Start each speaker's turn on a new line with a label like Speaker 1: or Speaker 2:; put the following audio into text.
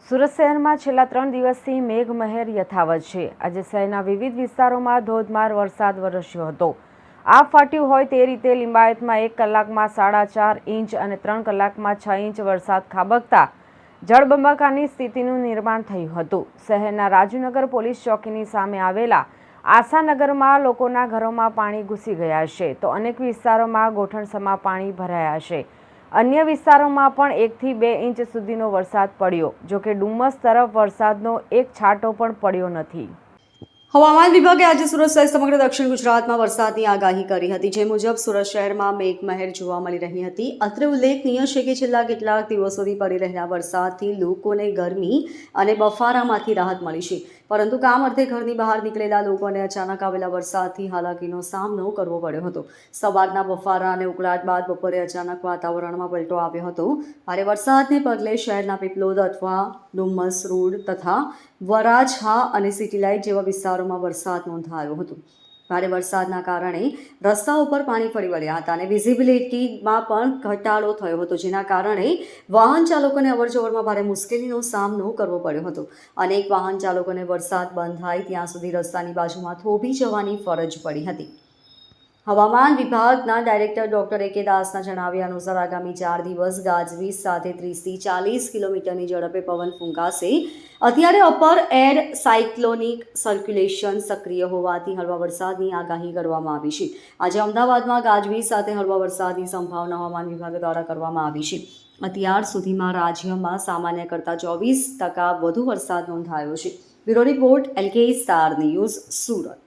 Speaker 1: સુરત શહેરમાં છેલ્લા 3 દિવસથી મેઘમહેર યથાવત છે। આજે શહેરના વિવિધ વિસ્તારોમાં ધોધમાર વરસાદ વરસ્યો હતો। આબ ફાટ્યું હોય તે રીતે લિંબાયતમાં 1 કલાકમાં 4.5 ઇંચ અને 3 કલાકમાં 6 ઇંચ વરસાદ ખાબકતા જળબંબાકારની સ્થિતિનું નિર્માણ થયું હતું। શહેરના રાજુનગર પોલીસ ચોકીની સામે આવેલા આશાનગરમાં લોકોના ઘરોમાં પાણી ઘૂસી ગયા છે, તો અનેક વિસ્તારોમાં ગોઠણસમા પાણી ભરાયા છે। અન્ય વિસ્તારોમાં પણ 1 થી 2 ઇંચ સુધીનો વરસાદ પડ્યો। જો કે ડુમસ તરફ વરસાદનો એક છાંટો પણ પડ્યો નથી।
Speaker 2: હવામાન વિભાગે આજે સુરત સહિત સમગ્ર દક્ષિણ ગુજરાતમાં વરસાદની આગાહી કરી હતી, જે મુજબ સુરત શહેરમાં મેઘમહેર જોવા મળી રહી હતી। અત્રે ઉલ્લેખનીય છે કે છેલ્લા કેટલાક દિવસોથી પડી રહેલા વરસાદથી લોકોને ગરમી અને બફારામાંથી રાહત મળી છે, પરંતુ કામ અર્થે ઘરની બહાર નીકળેલા લોકોને અચાનક આવેલા વરસાદથી હાલાકીનો સામનો કરવો પડ્યો હતો। સવારના બફારા અને ઉકળાટ બાદ બપોરે અચાનક વાતાવરણમાં પલટો આવ્યો હતો। ભારે વરસાદને પગલે શહેરના પીપલોદ અથવા ડુમસ રોડ તથા વરાછા અને સિટી લાઇટ જેવા વિસ્તારોમાં વરસાદ નોંધાયો હતો। ભારે વરસાદના કારણે રસ્તા ઉપર પાણી ફરી વળ્યા હતા અને વિઝિબિલિટીમાં પણ ઘટાડો થયો હતો, જેના કારણે વાહન ચાલકોને અવરજવરમાં ભારે મુશ્કેલીનો સામનો કરવો પડ્યો હતો। અનેક વાહન ચાલકોને વરસાદ બંધ થાય ત્યાં સુધી રસ્તાની બાજુમાં થોભી જવાની ફરજ પડી હતી। હવામાન વિભાગના ડાયરેક્ટર ડોક્ટર એ.કે. દાસના જણાવ્યા અનુસાર આગામી 4 દિવસ ગાજવીજ સાથે 30 થી 40 કિલોમીટરની ઝડપે પવન ફૂંકાશે। અત્યારે અપર એર સાયક્લોનિક સર્ક્યુલેશન સક્રિય હોવાથી હળવા વરસાદની આગાહી કરવામાં આવી છે। આજે અમદાવાદમાં ગાજવીજ સાથે હળવા વરસાદની સંભાવના હવામાન વિભાગ દ્વારા કરવામાં આવી છે। અત્યાર સુધીમાં રાજ્યમાં સામાન્ય કરતાં 24% વધુ વરસાદ નોંધાયો છે। Bureau report LK star news, Surat.